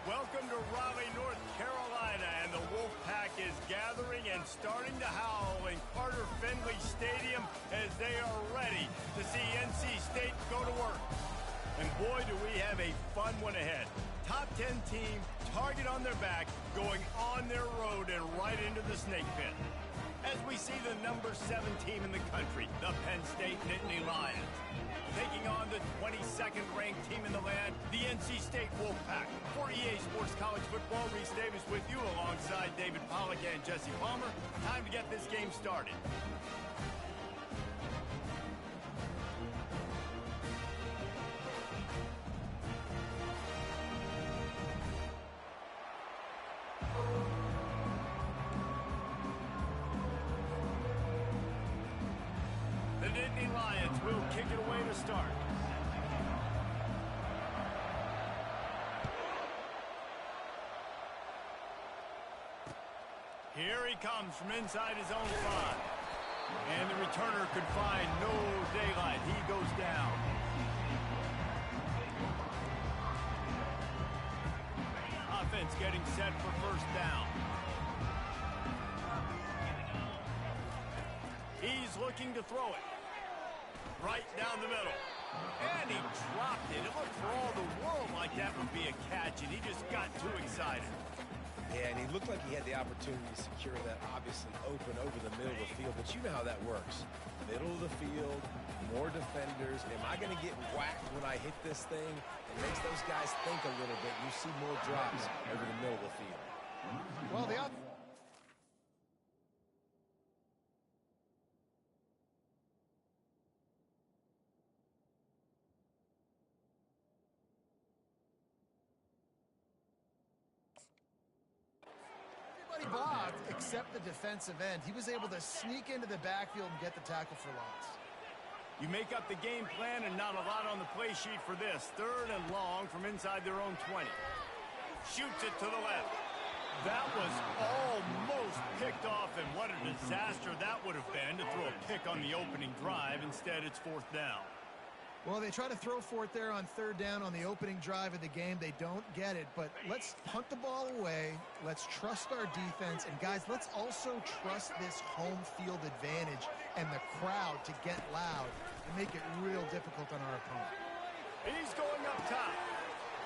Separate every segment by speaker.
Speaker 1: Welcome to Raleigh, North Carolina, and the Wolfpack is gathering and starting to howl in Carter Finley Stadium as they are ready to see NC State go to work. And boy, do we have a fun one ahead. Top 10 team, target on their back, going on their road and right into the snake pit. As we see the number 7 team in the country, the Penn State Nittany Lions, taking on the 22nd ranked team in the land, the NC State Wolfpack. For EA Sports College Football, Reese Davis with you alongside David Pollack and Jesse Palmer. Time to get this game started. The Nittany Lions will kick it away to start. Here he comes from inside his own 5. And the returner could find no daylight. He goes down. Offense getting set for first down. He's looking to throw it. Right down the middle. And he dropped it. It looked for all the world like that would be a catch, and he just got too excited.
Speaker 2: Yeah, and he looked like he had the opportunity to secure that, obviously open over the middle of the field, but you know how that works. Middle of the field, more defenders. Am I going to get whacked when I hit this thing? It makes those guys think a little bit. You see more drops over the middle of the field.
Speaker 3: Well, blocked except the defensive end. He was able to sneak into the backfield and get the tackle for loss.
Speaker 1: You make up the game plan and not a lot on the play sheet for this. 3rd and long from inside their own 20. Shoots it to the left. That was almost picked off, and what a disaster that would have been to throw a pick on the opening drive. Instead, it's 4th down.
Speaker 3: Well, they try to throw for it there on 3rd down on the opening drive of the game. They don't get it, but let's punt the ball away. Let's trust our defense. And, guys, let's also trust this home field advantage and the crowd to get loud and make it real difficult on our opponent.
Speaker 1: He's going up top.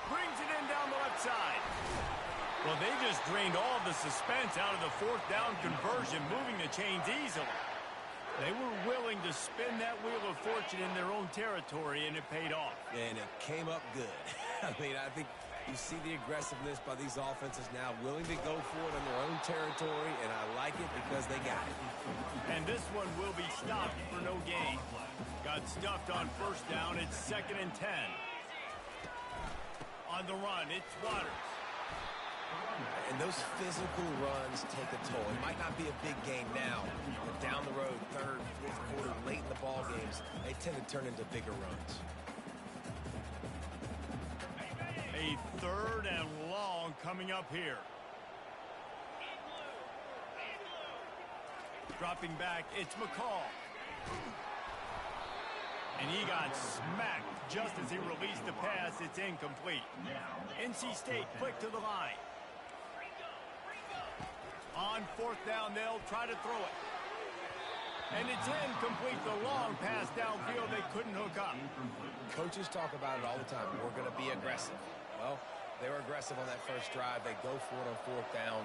Speaker 1: Brings it in down the left side. Well, they just drained all the suspense out of the 4th down conversion, moving the chains easily. They were willing to spin that wheel of fortune in their own territory, and it paid off.
Speaker 2: And it came up good. I mean, I think you see the aggressiveness by these offenses now, willing to go for it in their own territory, and I like it because they got it.
Speaker 1: And this one will be stopped for no gain. Got stuffed on 1st down. It's 2nd and 10. On the run, it's Waters.
Speaker 2: And those physical runs take a toll. It might not be a big game now, but down the road, 3rd, 4th quarter, late in the ball games, they tend to turn into bigger runs.
Speaker 1: A 3rd and long coming up here. Dropping back, it's McCall. And he got smacked just as he released the pass. It's incomplete. NC State quick to the line. On 4th down, they'll try to throw it. And it's incomplete. The long pass downfield, they couldn't hook up.
Speaker 2: Coaches talk about it all the time. We're going to be aggressive. Well, they were aggressive on that first drive. They go for it on 4th down.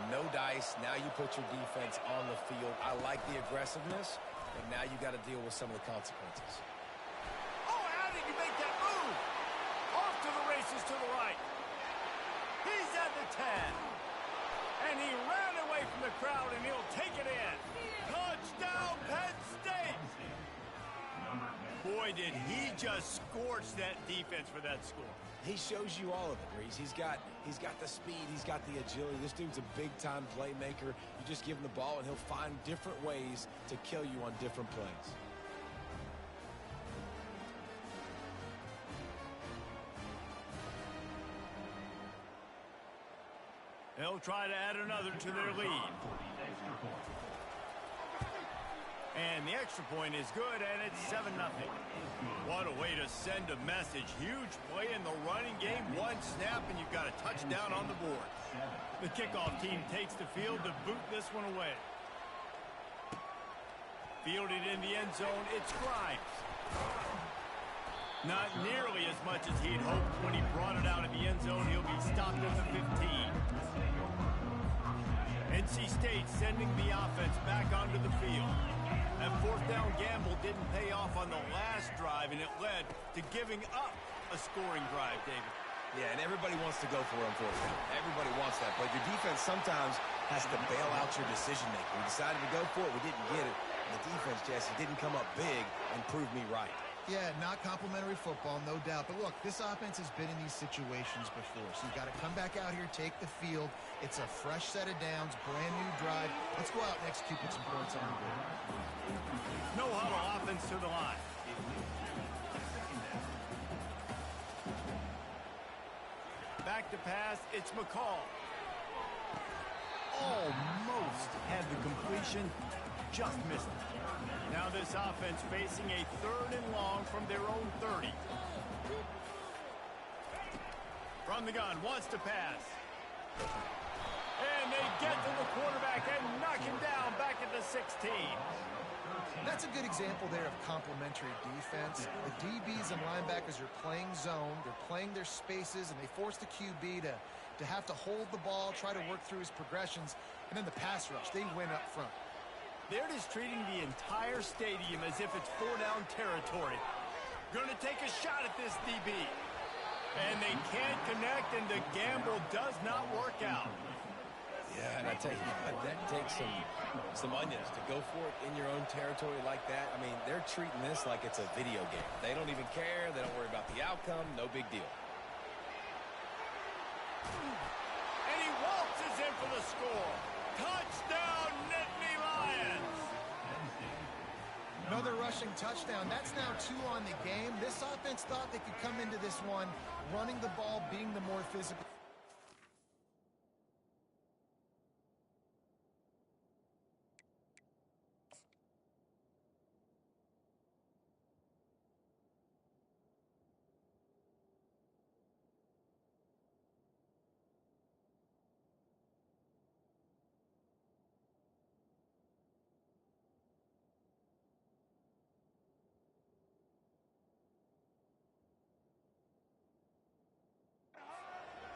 Speaker 2: No dice. Now you put your defense on the field. I like the aggressiveness, but now you got to deal with some of the consequences.
Speaker 1: Oh, how did he make that move? Off to the races to the right. He's at the 10. And he ran away from the crowd, and he'll take it in. Touchdown, Penn State! Boy, did he just scorch that defense for that score.
Speaker 2: He shows you all of it, Reese. He's got the speed. He's got the agility. This dude's a big-time playmaker. You just give him the ball, and he'll find different ways to kill you on different plays. They'll
Speaker 1: try to add another to their lead. And the extra point is good, and it's 7-0. What a way to send a message. Huge play in the running game. One snap, and you've got a touchdown on the board. The kickoff team takes the field to boot this one away. Fielded in the end zone, it's Grimes. Not nearly as much as he'd hoped when he brought it out of the end zone. He'll be stopped at the 15. NC State sending the offense back onto the field. That fourth down gamble didn't pay off on the last drive, and it led to giving up a scoring drive, David.
Speaker 2: Yeah, and everybody wants to go for it on fourth down. Everybody wants that, but your defense sometimes has to bail out your decision-making. We decided to go for it. We didn't get it. And the defense, Jesse, didn't come up big and prove me right.
Speaker 3: Yeah, not complimentary football, no doubt. But look, this offense has been in these situations before. So you've got to come back out here, take the field. It's a fresh set of downs, brand new drive. Let's go out and execute with some points on the board.
Speaker 1: No huddle offense to the line. Back to pass, it's McCall. Almost had the completion, just missed it. Now this offense facing a 3rd and long from their own 30. From the gun, wants to pass. And they get to the quarterback and knock him down back at the 16.
Speaker 3: That's a good example there of complementary defense. The DBs and linebackers are playing zone. They're playing their spaces, and they force the QB to have to hold the ball, try to work through his progressions, and then the pass rush, they win up front.
Speaker 1: They're just treating the entire stadium as if it's 4-down territory. Going to take a shot at this DB. And they can't connect, and the gamble does not work out.
Speaker 2: Yeah, and I tell you, that takes some onions to go for it in your own territory like that. I mean, they're treating this like it's a video game. They don't even care. They don't worry about the outcome. No big deal.
Speaker 1: And he waltzes in for the score. Touchdown, Nittany Lions!
Speaker 3: Another rushing touchdown. That's now 2 on the game. This offense thought they could come into this one running the ball, being the more physical.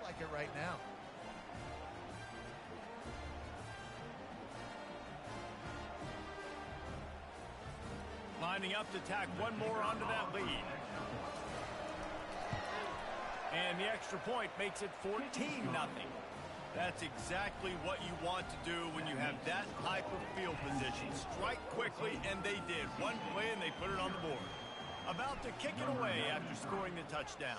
Speaker 3: Like it right now.
Speaker 1: Lining up to tack one more onto that lead. And the extra point makes it 14-0. That's exactly what you want to do when you have that type of field position. Strike quickly, and they did. One play, and they put it on the board. About to kick it away after scoring the touchdown.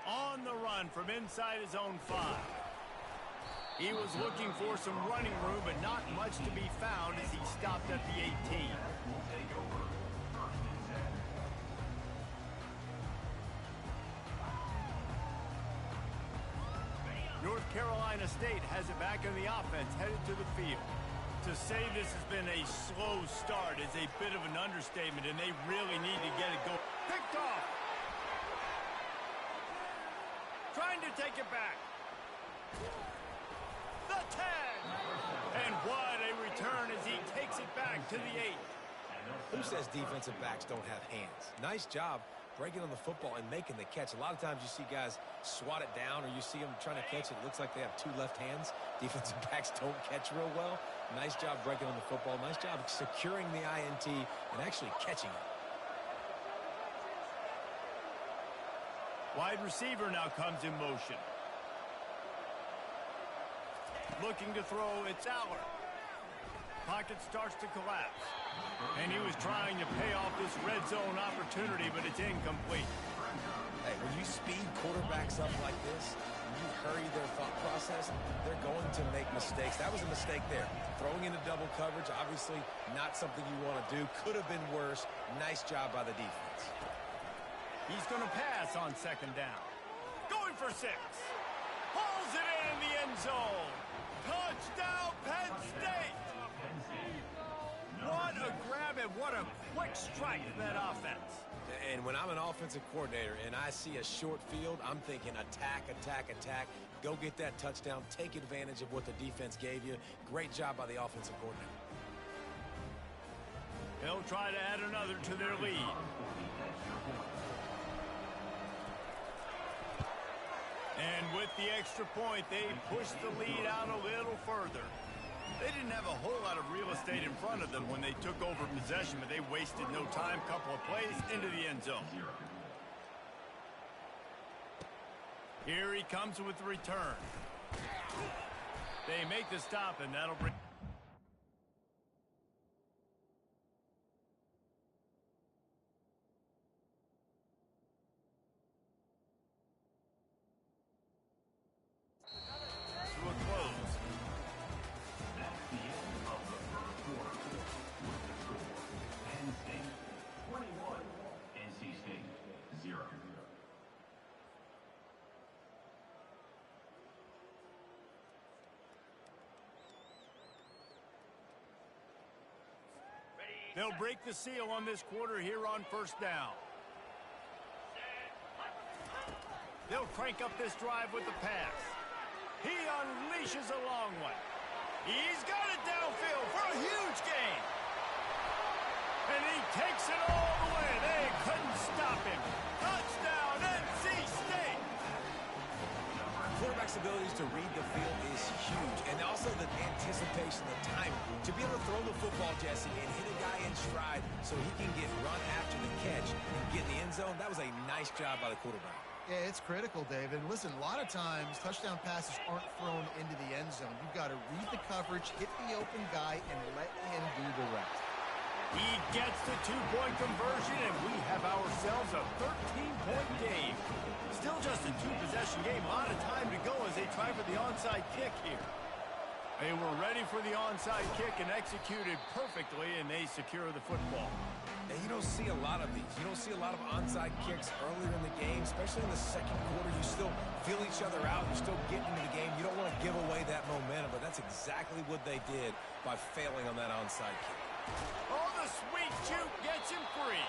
Speaker 1: On the run from inside his own 5. He was looking for some running room, but not much to be found as he stopped at the 18. North Carolina State has it back in the offense, headed to the field. To say this has been a slow start is a bit of an understatement, and they really need to get it going. Picked off. Trying to take it back. The 10. And what a return as he takes it back to the 8.
Speaker 2: Who says defensive backs don't have hands? Nice job breaking on the football and making the catch. A lot of times you see guys swat it down, or you see them trying to catch it. It looks like they have 2 left hands. Defensive backs don't catch real well. Nice job breaking on the football. Nice job securing the INT and actually catching it.
Speaker 1: Wide receiver now comes in motion. Looking to throw, it's Aller. Pocket starts to collapse. And he was trying to pay off this red zone opportunity, but it's incomplete.
Speaker 2: Hey, when you speed quarterbacks up like this, when you hurry their thought process, they're going to make mistakes. That was a mistake there. Throwing into double coverage, obviously not something you want to do. Could have been worse. Nice job by the defense.
Speaker 1: He's going to pass on 2nd down. Going for 6. Pulls it in the end zone. Touchdown! Touchdown, Penn State! What a grab and what a quick strike in that offense.
Speaker 2: And when I'm an offensive coordinator and I see a short field, I'm thinking attack, attack, attack. Go get that touchdown. Take advantage of what the defense gave you. Great job by the offensive coordinator.
Speaker 1: They'll try to add another to their lead. And with the extra point, they push the lead out a little further. They didn't have a whole lot of real estate in front of them when they took over possession, but they wasted no time. Couple of plays into the end zone. Here he comes with the return. They make the stop, and that'll bring... to a close.
Speaker 4: That's the end of the first quarter. With the score, Penn State 21, NC State 0.
Speaker 1: They'll break the seal on this quarter here on first down. They'll crank up this drive with the pass. He unleashes a long one. He's got it downfield for a huge gain. And he takes it all the way. They couldn't stop him. Touchdown, NC State.
Speaker 2: Quarterback's abilities to read the field is huge, and also the anticipation, the time to be able to throw the football, Jesse, and hit a guy in stride so he can get run after the catch and get in the end zone. That was a nice job by the quarterback.
Speaker 3: Yeah, it's critical, David. Listen, a lot of times touchdown passes aren't thrown into the end zone. You've got to read the coverage, hit the open guy, and let him do the rest.
Speaker 1: He gets the two-point conversion, and we have ourselves a 13-point game. Still just a two-possession game. A lot of time to go as they try for the onside kick here. They were ready for the onside kick and executed perfectly, and they secure the football.
Speaker 2: And you don't see a lot of these. You don't see a lot of onside kicks earlier in the game, especially in the second quarter. You still feel each other out. You're still getting into the game. You don't want to give away that momentum, but that's exactly what they did by failing on that onside kick.
Speaker 1: Oh, the sweet shoot gets him free.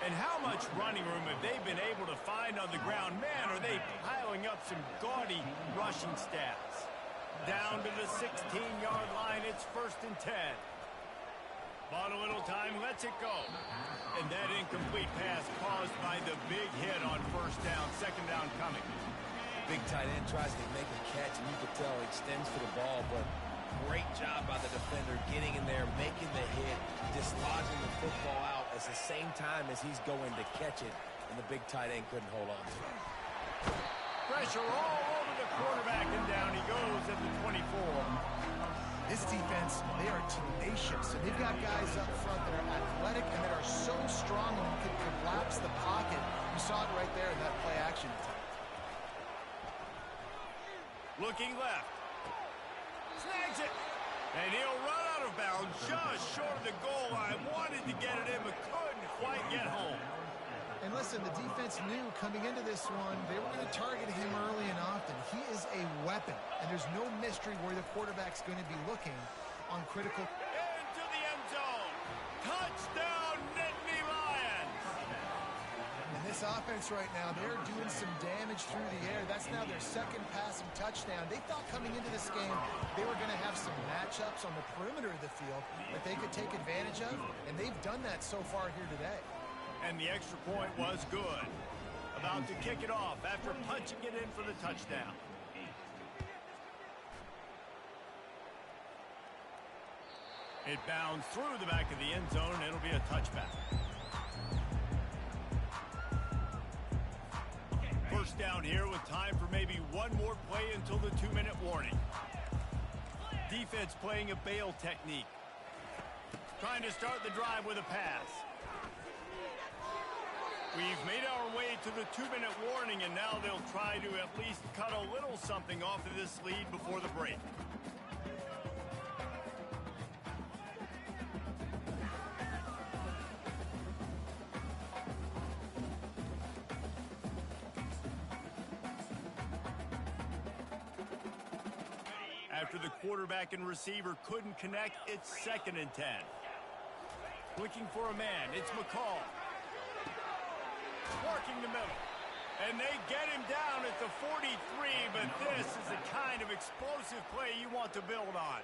Speaker 1: And how much running room have they been able to find on the ground? Man, are they piling up some gaudy rushing stats. Down to the 16-yard line, it's 1st and 10. Bought a little time, lets it go. And that incomplete pass caused by the big hit on first down, second down coming.
Speaker 2: Big tight end tries to make a catch, and you can tell he extends for the ball, but great job by the defender getting in there, making the hit, dislodging the football out at the same time as he's going to catch it, and the big tight end couldn't hold on to it.
Speaker 1: Pressure all over the quarterback, and down he goes at the 24.
Speaker 3: This defense, they are tenacious, and they've got guys up front that are athletic and that are so strong and can collapse the pocket. You saw it right there in that play action attempt.
Speaker 1: Looking left. Snags it. And he'll run out of bounds just short of the goal line. Wanted to get it in, but couldn't quite get home.
Speaker 3: And listen, the defense knew coming into this one, they were going to target him early and often. He is a weapon, and there's no mystery where the quarterback's going to be looking on critical.
Speaker 1: Into the end zone. Touchdown, Nittany Lions.
Speaker 3: And this offense right now, they're doing some damage through the air. That's now their second passing touchdown. They thought coming into this game, they were going to have some matchups on the perimeter of the field that they could take advantage of, and they've done that so far here today.
Speaker 1: And the extra point was good. About to kick it off after punching it in for the touchdown. It bounds through the back of the end zone, and it'll be a touchback. First down here with time for maybe one more play until the 2-minute warning. Defense playing a bail technique. Trying to start the drive with a pass. We've made our way to the 2-minute warning, and now they'll try to at least cut a little something off of this lead before the break. After the quarterback and receiver couldn't connect, it's 2nd and 10. Looking for a man, it's McCall. Working the middle. And they get him down at the 43, but this is the kind of explosive play you want to build on.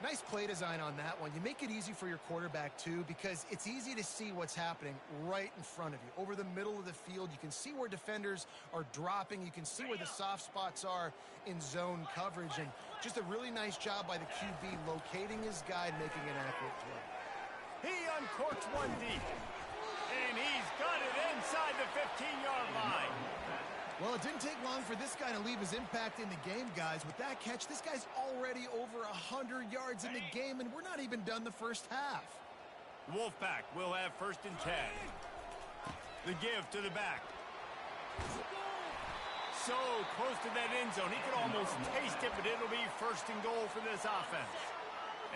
Speaker 3: Nice play design on that one. You make it easy for your quarterback, too, because it's easy to see what's happening right in front of you. Over the middle of the field, you can see where defenders are dropping. You can see where the soft spots are in zone coverage. And just a really nice job by the QB locating his guy and making an accurate throw.
Speaker 1: He uncorks one deep. And he's got it inside the 15-yard line.
Speaker 3: Well, it didn't take long for this guy to leave his impact in the game, guys. With that catch, this guy's already over 100 yards in the game, and we're not even done the first half.
Speaker 1: Wolfpack will have 1st and 10. The give to the back. So close to that end zone. He could almost taste it, but it'll be 1st and goal for this offense.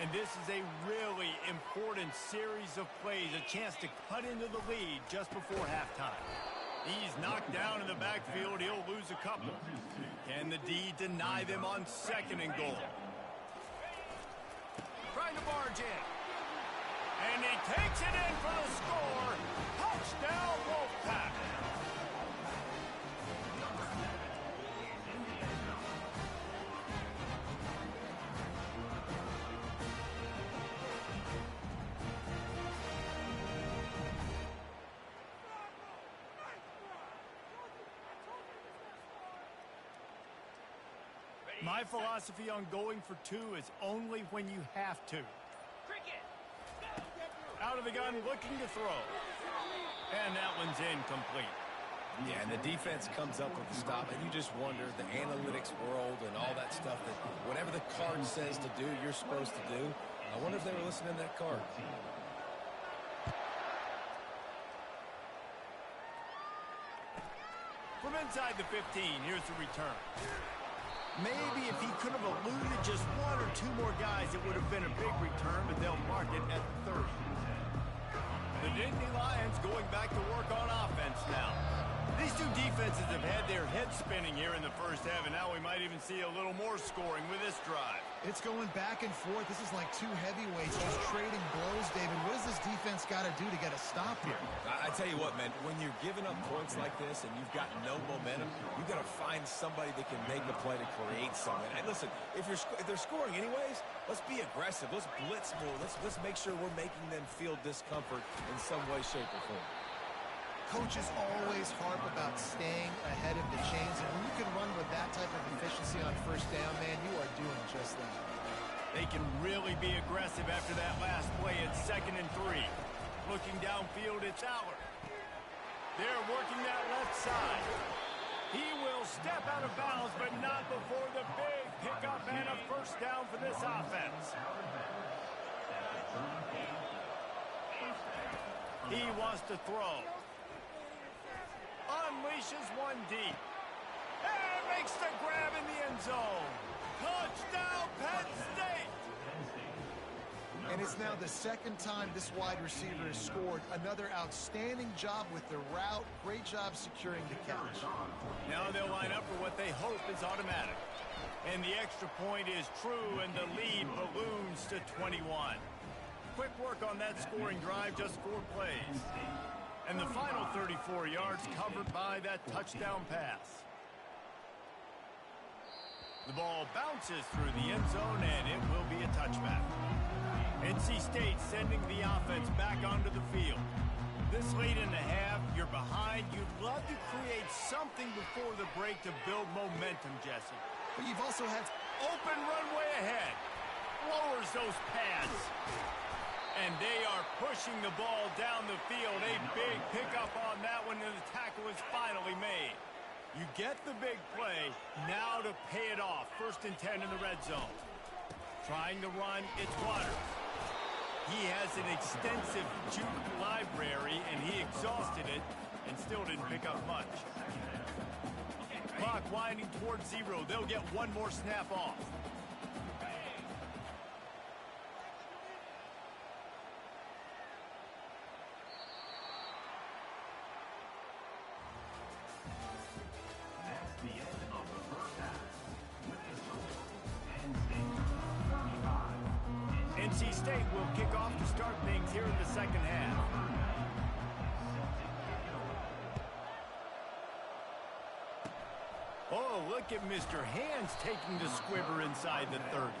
Speaker 1: And this is a really important series of plays, a chance to cut into the lead just before halftime. He's knocked down in the backfield. He'll lose a couple. Can the D deny them on 2nd and goal? Trying to barge in. And he takes it in for the score. Touchdown, Wolfpack. My philosophy on going for 2 is only when you have to. Out of the gun, looking to throw. And that one's incomplete.
Speaker 2: Yeah, and the defense comes up with the stop, and you just wonder, the analytics world and all that stuff, that whatever the card says to do, you're supposed to do. I wonder if they were listening to that card.
Speaker 1: From inside the 15, here's the return. Maybe if he could have eluded just 1 or 2 more guys, it would have been a big return, but they'll mark it at 30. The Nittany Lions going back to work on offense now. These two defenses have had their heads spinning here in the first half, and now we might even see a little more scoring with this drive.
Speaker 3: It's going back and forth. This is like 2 heavyweights just trading blows, David. What does this defense got to do to get a stop here?
Speaker 2: I tell you what, man, when you're giving up points like this and you've got no momentum, you've got to find somebody that can make a play to create something. And listen, if they're scoring anyways, let's be aggressive. Let's blitz more. Let's make sure we're making them feel discomfort in some way, shape, or form.
Speaker 3: Coaches always harp about staying ahead of the chains, and when you can run with that type of efficiency on 1st down, man, you are doing just that.
Speaker 1: They can really be aggressive after that last play at 2nd and 3. Looking downfield, it's Aller. They're working that left side. He will step out of bounds, but not before the big pickup and a 1st down for this offense. He wants to throw. Unleashes one deep. And makes the grab in the end zone. Touchdown, Penn State!
Speaker 3: And it's now the 2nd time this wide receiver has scored. Another outstanding job with the route. Great job securing the catch.
Speaker 1: Now they'll line up for what they hope is automatic. And the extra point is true, and the lead balloons to 21. Quick work on that scoring drive, just 4 plays. And the final 34 yards covered by that touchdown pass. The ball bounces through the end zone, and it will be a touchback. NC State sending the offense back onto the field. This late in the half, you're behind. You'd love to create something before the break to build momentum, Jesse.
Speaker 3: But you've also had
Speaker 1: open runway ahead. Lowers those pads. And they are pushing the ball down the field. A big pickup on that one, and the tackle is finally made. You get the big play, now to pay it off. 1st and 10 in the red zone. Trying to run, it's Waters. He has an extensive juke library, and he exhausted it and still didn't pick up much. Clock winding towards 0. They'll get 1 more snap off.
Speaker 4: That's the end of the first half. With the score, Penn State
Speaker 1: NC State will kick off to start things here in the second half. Oh, look at Mr. Hands taking the squibber inside the 30.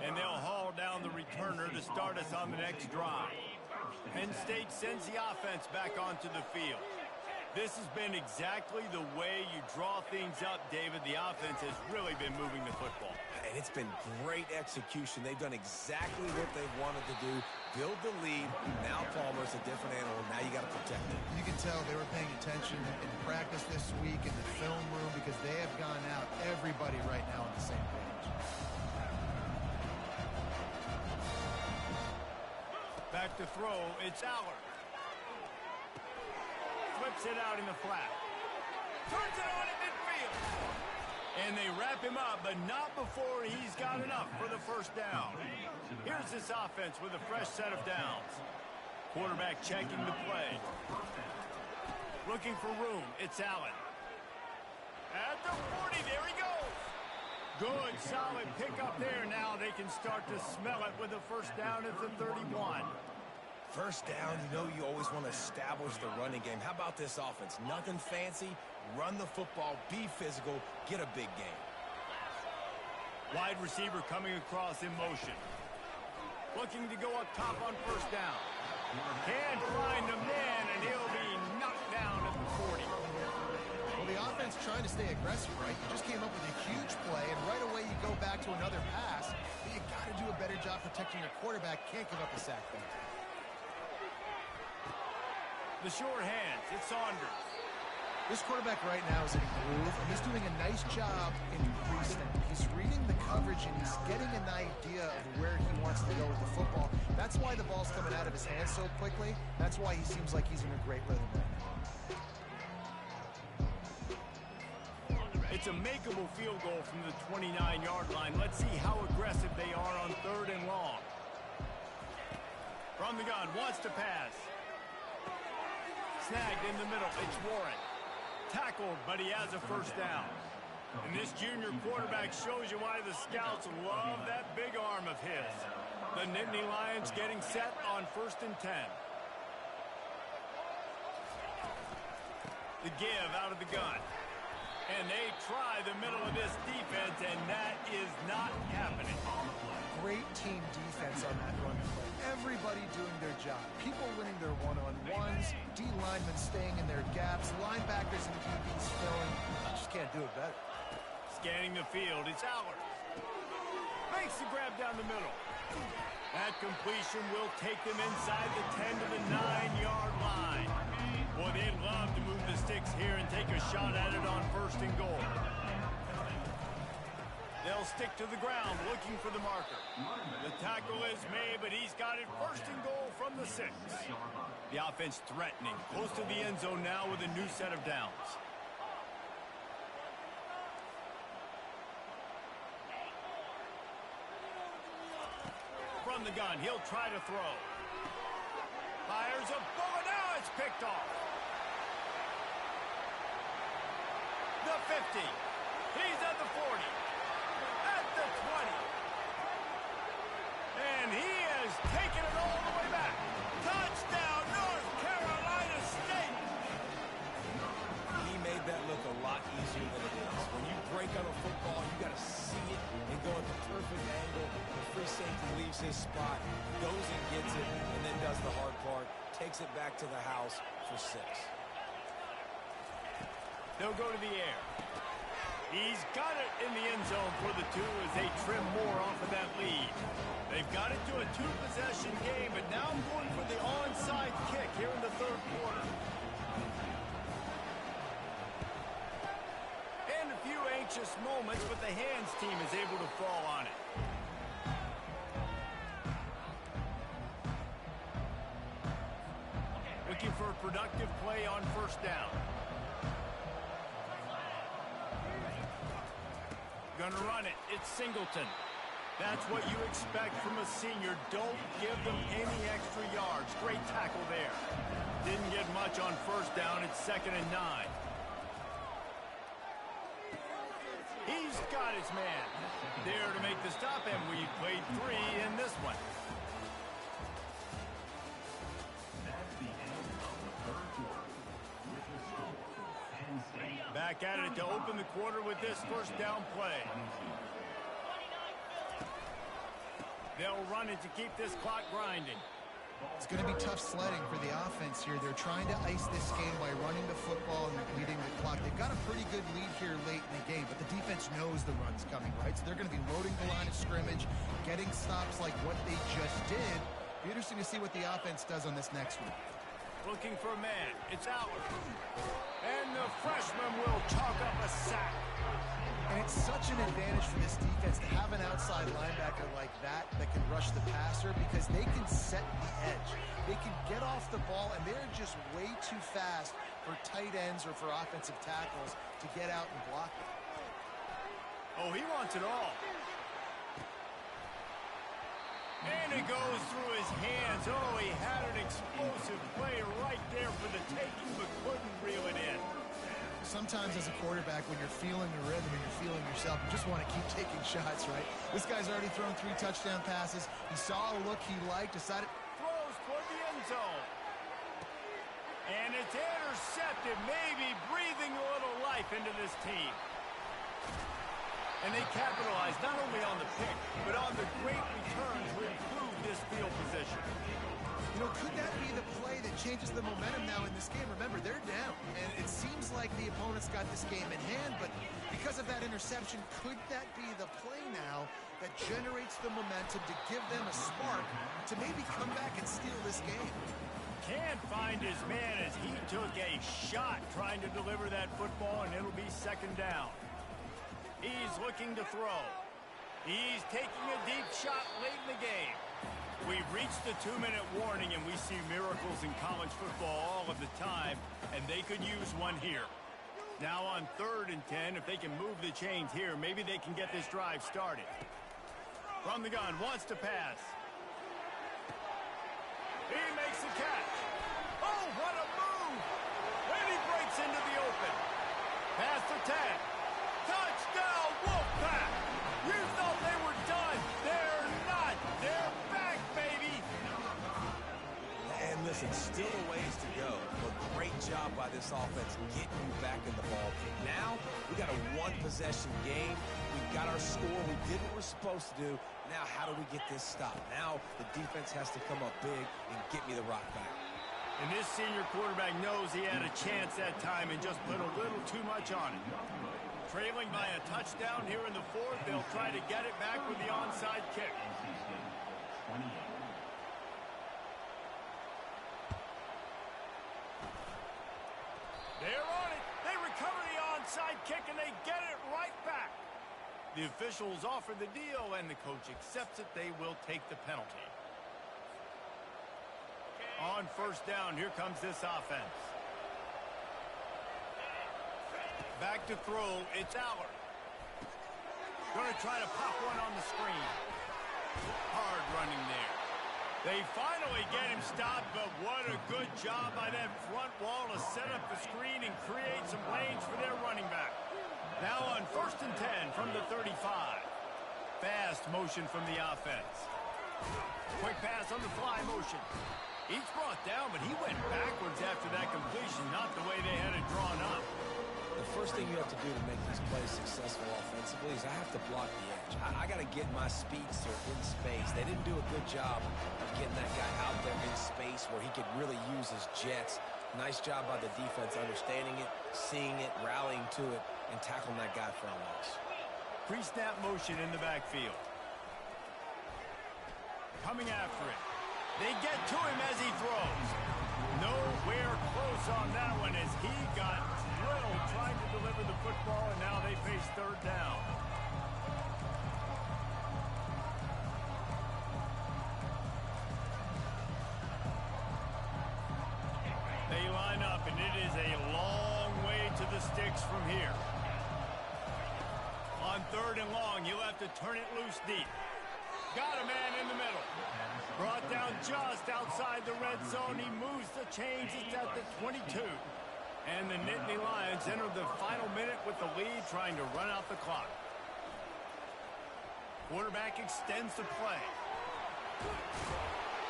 Speaker 1: And they'll haul down the returner to start us on the next drive. Penn State sends the offense back onto the field. This has been exactly the way you draw things up, David. The offense has really been moving the football.
Speaker 2: And it's been great execution. They've done exactly what they wanted to do. Build the lead. Now Palmer's a different animal. Now you got to protect it.
Speaker 3: You can tell they were paying attention in practice this week in the film room because they have gone out, everybody right now on the same page.
Speaker 1: Back to throw, it's Allard. Flips it out in the flat. Turns it on in midfield. And they wrap him up, but not before he's got enough for the first down. Here's this offense with a fresh set of downs. Quarterback checking the play. Looking for room, it's Allen. At the 40, there he goes. Good, solid pickup there. Now they can start to smell it with a first down at the 31.
Speaker 2: First down, you know you always want to establish the running game. How about this offense? Nothing fancy. Run the football, be physical, get a big gain.
Speaker 1: Wide receiver coming across in motion. Looking to go up top on first down. Can't find a man, and he'll be knocked down at the 40.
Speaker 3: Well, the offense trying to stay aggressive, right? You just came up with a huge play, and right away you go back to another pass. But you got to do a better job protecting your quarterback. Can't give up a sack there.
Speaker 1: The short hands, it's Saunders.
Speaker 3: This quarterback right now is in a groove, and he's doing a nice job in pre-snap. He's reading the coverage, and he's getting an idea of where he wants to go with the football. That's why the ball's coming out of his hands so quickly. That's why he seems like he's in a great rhythm right now.
Speaker 1: It's a makeable field goal from the 29-yard line. Let's see how aggressive they are on 3rd and long. From the gun, wants to pass. Snagged in the middle, it's Warren. Tackled, but he has a first down. And this junior quarterback shows you why the scouts love that big arm of his. The Nittany Lions getting set on 1st and 10. The give out of the gun. And they try the middle of this defense, and that is not happening.
Speaker 3: Great team defense on that run play. Everybody doing their job. People winning their one-on-ones. D linemen staying in their gaps. Linebackers and DBs filling. Just can't do it better.
Speaker 1: Scanning the field, it's Allard. Makes the grab down the middle. That completion will take them inside the 10 to the 9-yard line. Boy, they'd love to move the sticks here and take a shot at it on 1st and goal. They'll stick to the ground looking for the marker. The tackle is made, but he's got it 1st and goal from the 6. The offense threatening, close to the end zone now with a new set of downs. From the gun, he'll try to throw. Fires a bullet, now it's picked off. The 50. He's at the 40. At the 20. And he has taken it all the way back. Touchdown, North Carolina State.
Speaker 2: He made that look a lot easier than it is. When you break on a football, you got to see it and go at the perfect angle. The free safety leaves his spot, goes and gets it, and then does the hard part, takes it back to the house for 6.
Speaker 1: They'll go to the air. He's got it in the end zone for the 2 as they trim more off of that lead. They've got it to a 2-possession game, but now going for the onside kick here in the 3rd quarter. And a few anxious moments, but the hands team is able to fall on it. Looking for a productive play on 1st down. Gonna run it. It's Singleton. That's what you expect from a senior. Don't give them any extra yards. Great tackle there. Didn't get much on 1st down. It's 2nd and 9. He's got it its man. There to make the stop, and we played 3 in this one.
Speaker 4: That's the end of the third quarter. With the score, Penn State.
Speaker 1: Back at it to open the quarter with this first down play. They'll run it to keep this clock grinding.
Speaker 3: It's going to be tough sledding for the offense here. They're trying to ice this game by running the football and leading the clock. They've got a pretty good lead here late in the game, but the defense knows the run's coming, right? So they're going to be loading the line of scrimmage, getting stops like what they just did. Be interesting to see what the offense does on this next one.
Speaker 1: Looking for a man. It's Outler. And the freshman will chalk up a sack.
Speaker 3: And it's such an advantage for this defense to have an outside linebacker like that can rush the passer because they can set the edge. They can get off the ball, and they're just way too fast for tight ends or for offensive tackles to get out and block it.
Speaker 1: Oh, he wants it all. And it goes through his hands. Oh, he had an explosive play right there for the taking, but couldn't reel it in.
Speaker 3: Sometimes as a quarterback, when you're feeling the rhythm and you're feeling yourself, you just want to keep taking shots, right? This guy's already thrown 3 touchdown passes. He saw a look he liked, decided...
Speaker 1: Throws toward the end zone. And it's intercepted, maybe breathing a little life into this team. And they capitalize not only on the pick, but on the great return to improve this field position.
Speaker 3: You know, could that be the play that changes the momentum now in this game? Remember, they're down, and it seems like the opponent's got this game in hand, but because of that interception, could that be the play now that generates the momentum to give them a spark to maybe come back and steal this game?
Speaker 1: Can't find his man as he took a shot trying to deliver that football, and it'll be second down. He's looking to throw. He's taking a deep shot late in the game. We've reached the 2-minute warning, and we see miracles in college football all of the time, and they could use one here. Now on 3rd and 10, if they can move the chains here, maybe they can get this drive started. From the gun, wants to pass. He makes the catch. Oh, what a move! And he breaks into the open. Pass to 10. Touchdown, Wolfpack! You thought they were done. They're not. They're back, baby.
Speaker 2: And listen, still a ways to go, but great job by this offense getting you back in the ball game. Now, we got a 1-possession game. We got our score. We did what we're supposed to do. Now, how do we get this stop? Now, the defense has to come up big and get me the rock back.
Speaker 1: And this senior quarterback knows he had a chance that time and just put a little too much on it. Trailing by a touchdown here in the 4th, they'll try to get it back with the onside kick. They're on it. They recover the onside kick, and they get it right back. The officials offer the deal, and the coach accepts it. They will take the penalty. On 1st down, here comes this offense. Back to throw, it's Aller. Going to try to pop one on the screen. Hard running there. They finally get him stopped, but what a good job by that front wall to set up the screen and create some lanes for their running back. Now on 1st and 10 from the 35. Fast motion from the offense. Quick pass on the fly motion. He's brought down, but he went backwards after that completion, not the way they had it drawn up.
Speaker 2: The first thing you have to do to make these plays successful offensively is I have to block the edge. I got to get my speedster in space. They didn't do a good job of getting that guy out there in space where he could really use his jets. Nice job by the defense understanding it, seeing it, rallying to it, and tackling that guy for a loss.
Speaker 1: Pre-snap motion in the backfield. Coming after it. They get to him as he throws. Nowhere close on that one as he got drilled trying to deliver the football, and now they face 3rd down. They line up, and it is a long way to the sticks from here. On 3rd and long, you'll have to turn it loose deep. Got a man in the middle. Brought down just outside the red zone. He moves the chains. It's at the 22. And the Nittany Lions enter the final minute with the lead, trying to run out the clock. Quarterback extends the play.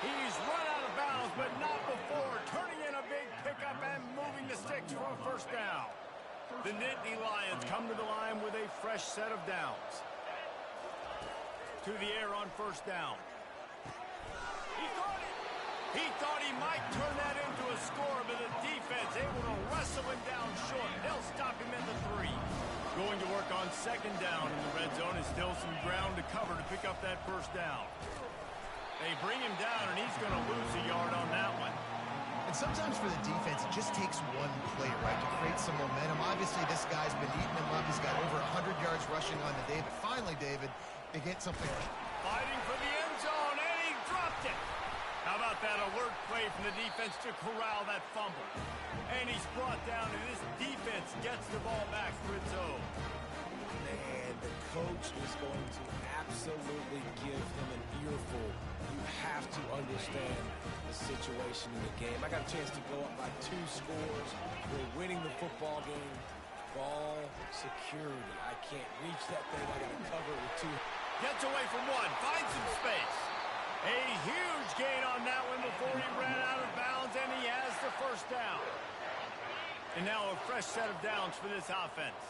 Speaker 1: He's run out of bounds, but not before turning in a big pickup and moving the sticks for a first down. The Nittany Lions come to the line with a fresh set of downs. To the air on first down. He thought he might turn that into a score, but the defense able to wrestle him down short. They'll stop him at the 3. Going to work on second down in the red zone is still some ground to cover to pick up that first down. They bring him down, and he's going to lose a yard on that one.
Speaker 3: And sometimes for the defense, it just takes one play, right, to create some momentum. Obviously, this guy's been eating him up. He's got over 100 yards rushing on the day. But finally, David, they get something.
Speaker 1: Fighting for the end zone, and he dropped it. How about that alert play from the defense to corral that fumble? And he's brought down, and this defense gets the ball back for its own.
Speaker 2: Man, the coach is going to absolutely give him an earful. You have to understand the situation in the game. I got a chance to go up by 2 scores. We're winning the football game. Ball security. I can't reach that thing. I got to cover it with 2.
Speaker 1: Gets away from 1, finds some space. A huge gain on that one before he ran out of bounds, and he has the first down. And now a fresh set of downs for this offense.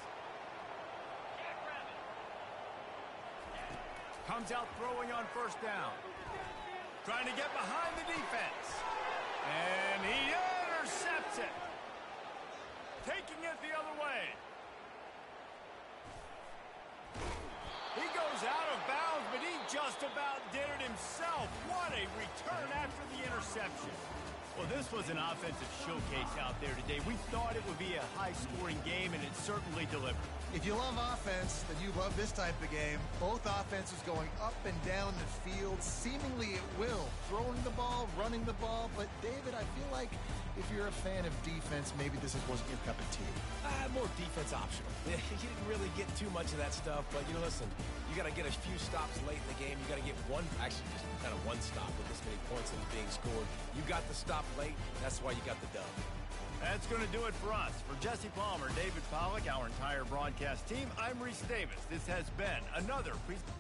Speaker 1: Comes out throwing on first down. Trying to get behind the defense. And he intercepts it. Taking it the other way. He goes out of bounds, but he just about did it himself. What a return after the interception. Well, this was an offensive showcase out there today. We thought it would be a high-scoring game, and it certainly delivered.
Speaker 3: If you love offense, then you love this type of game. Both offenses going up and down the field, seemingly at will. Throwing the ball, running the ball. But, David, I feel like if you're a fan of defense, maybe this wasn't your cup of tea.
Speaker 2: More defense optional. You didn't really get too much of that stuff, but, listen, you got to get a few stops late in the game. You got to get actually just kind of one stop with this many points that are being scored. You got the stop late. That's why you got the dub.
Speaker 1: That's going to do it for us. For Jesse Palmer, David Pollack, our entire broadcast team, I'm Reese Davis. This has been another presentation.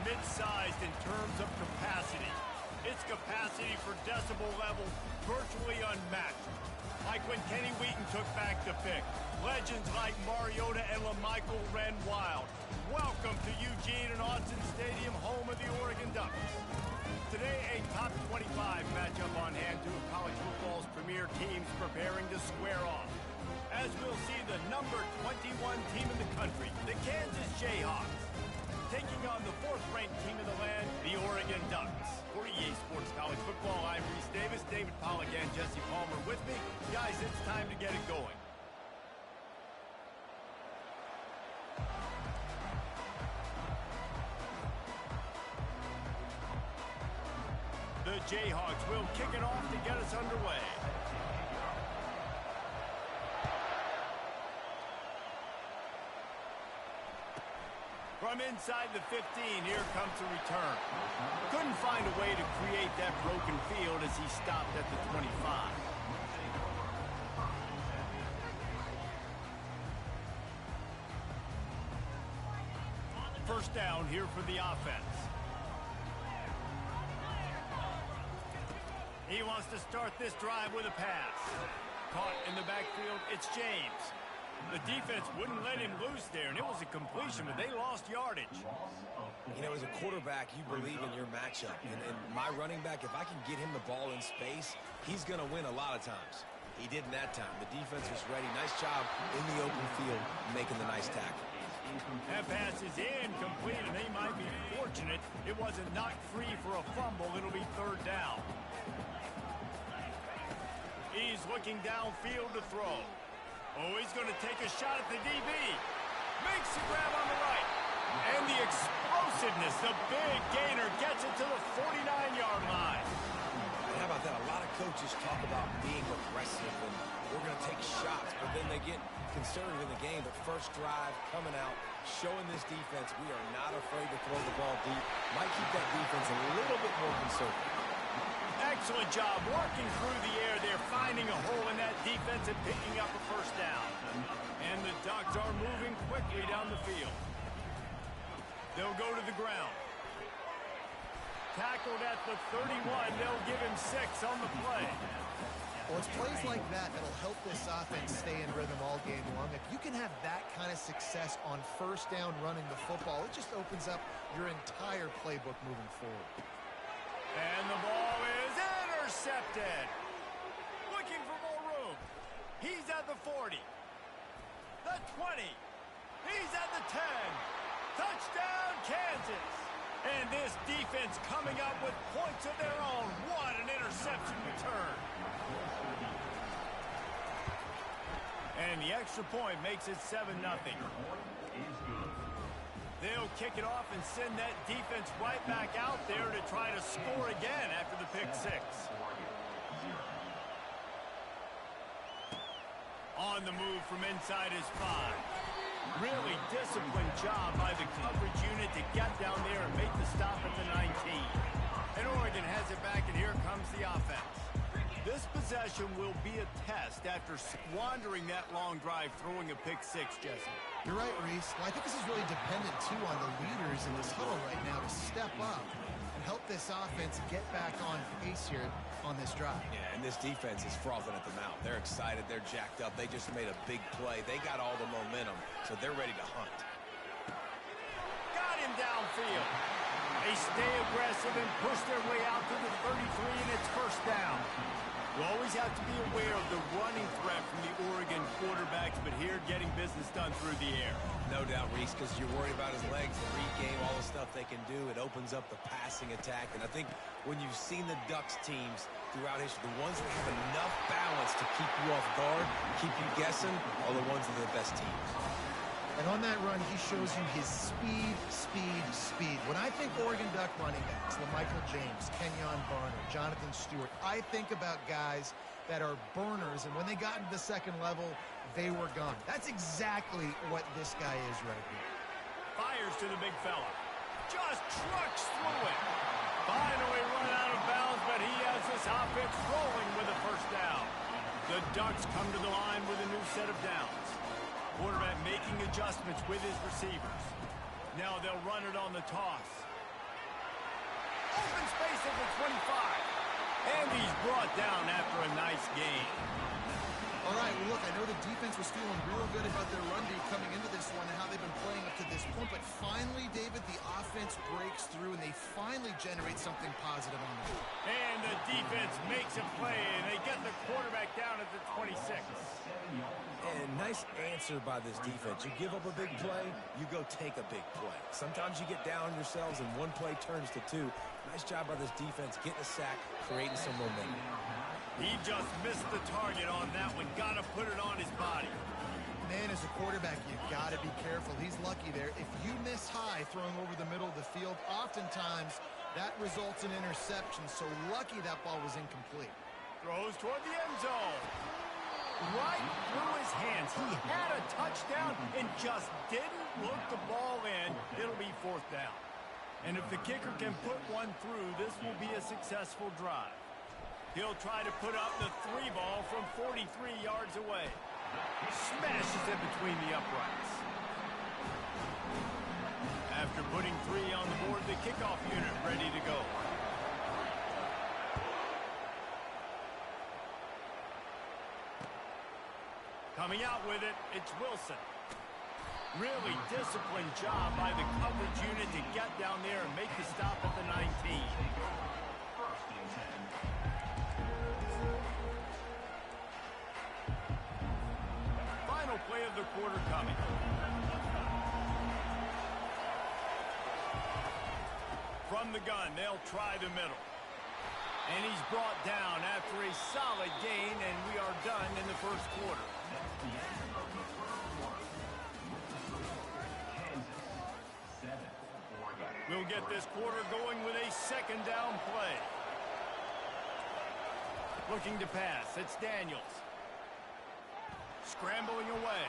Speaker 1: mid-sized in terms of capacity. Its capacity for decibel level virtually unmatched. Like when Kenny Wheaton took back the pick. Legends like Mariota and LaMichael ran wild. Welcome to Eugene and Autzen Stadium, home of the Oregon Ducks. Today, a top 25 matchup on hand, two of college football's premier teams preparing to square off. As we'll see the number 21 team in the country, the Kansas Jayhawks, taking on the fourth-ranked team in the land, the Oregon Ducks. For EA Sports College Football, I'm Reese Davis, David Pollack, and Jesse Palmer with me. Guys, it's time to get it going. The Jayhawks will kick it off to get us underway. From inside the 15, here comes the return. Couldn't find a way to create that broken field as he stopped at the 25. First down here for the offense. He wants to start this drive with a pass. Caught in the backfield, it's James. The defense wouldn't let him loose there, and it was a completion, but they lost yardage.
Speaker 2: You know, as a quarterback, you believe in your matchup. And my running back, if I can get him the ball in space, he's going to win a lot of times. He didn't that time. The defense was ready. Nice job in the open field making the nice tackle.
Speaker 1: That pass is incomplete, and they might be fortunate it wasn't knocked free for a fumble. It'll be third down. He's looking downfield to throw. Oh, he's going to take a shot at the DB. Makes the grab on the right. And the explosiveness, the big gainer, gets it to the 49-yard line.
Speaker 2: And how about that? A lot of coaches talk about being aggressive and we're going to take shots, but then they get conservative in the game. But first drive, coming out, showing this defense we are not afraid to throw the ball deep. Might keep that defense a little bit more conservative.
Speaker 1: Excellent job working through the air there, finding a hole in that defense and picking up a first down. And the Ducks are moving quickly down the field. They'll go to the ground. Tackled at the 31. They'll give him 6 on the play.
Speaker 3: Well, it's plays like that that'll help this offense stay in rhythm all game long. If you can have that kind of success on first down running the football, it just opens up your entire playbook moving forward.
Speaker 1: And the ball is intercepted. Looking for more room. He's at the 40. The 20. He's at the 10. Touchdown, Kansas. And this defense coming up with points of their own. What an interception return. And the extra point makes it 7-0. They'll kick it off and send that defense right back out there to try to score again after the pick 6. On the move from inside his 5. Really disciplined job by the coverage unit to get down there and make the stop at the 19. And Oregon has it back, and here comes the offense. This possession will be a test after squandering that long drive, throwing a pick 6, Jesse.
Speaker 3: You're right, Reese. Well, I think this is really dependent, too, on the leaders in this huddle right now to step up and help this offense get back on pace here on this drive.
Speaker 2: Yeah, and this defense is frothing at the mouth. They're excited. They're jacked up. They just made a big play. They got all the momentum, so they're ready to hunt.
Speaker 1: Got him downfield. They stay aggressive and push their way out to the 33, and it's first down. You always have to be aware of the running threat from the Oregon quarterbacks, but here getting business done through the air.
Speaker 2: No doubt, Reese, because you're worried about his legs, the read game, all the stuff they can do. It opens up the passing attack. And I think when you've seen the Ducks teams throughout history, the ones that have enough balance to keep you off guard, keep you guessing, are the ones that are the best teams.
Speaker 3: And on that run, he shows you his speed, speed, speed. When I think Oregon Duck running backs, LaMichael James, Kenyon Barner, Jonathan Stewart, I think about guys that are burners, and when they got into the second level, they were gone. That's exactly what this guy is right here.
Speaker 1: Fires to the big fella. Just trucks through it. Finally run out of bounds, but he has this offense rolling with a first down. The Ducks come to the line with a new set of downs. Quarterback making adjustments with his receivers. Now they'll run it on the toss. Open space at the 25. And he's brought down after a nice gain.
Speaker 3: All right, well, look, I know the defense was feeling real good about their run D coming into this one and how they've been playing up to this point, but finally, David, the offense breaks through and they finally generate something positive on the field.
Speaker 1: And the defense makes a play, and they get the quarterback down at the 26.
Speaker 2: And nice answer by this defense. You give up a big play, you go take a big play. Sometimes you get down yourselves and one play turns to two. Nice job by this defense getting a sack, creating some momentum.
Speaker 1: He just missed the target on that one. Got to put it on his body.
Speaker 3: Man, as a quarterback, you got to be careful. He's lucky there. If you miss high throwing over the middle of the field, oftentimes that results in interception. So lucky that ball was incomplete.
Speaker 1: Throws toward the end zone. Right through his hands. He had a touchdown and just didn't look the ball in. It'll be 4th down. And if the kicker can put one through, this will be a successful drive. He'll try to put up the 3 ball from 43 yards away. Smashes it between the uprights. After putting 3 on the board, the kickoff unit ready to go. Coming out with it, it's Wilson. Really disciplined job by the coverage unit to get down there and make the stop at the 19. Final play of the quarter coming. From the gun, they'll try the middle. And he's brought down after a solid gain, and we are done in the first quarter. We'll get this quarter going with a 2nd down play. Looking to pass, it's Daniels. Scrambling away.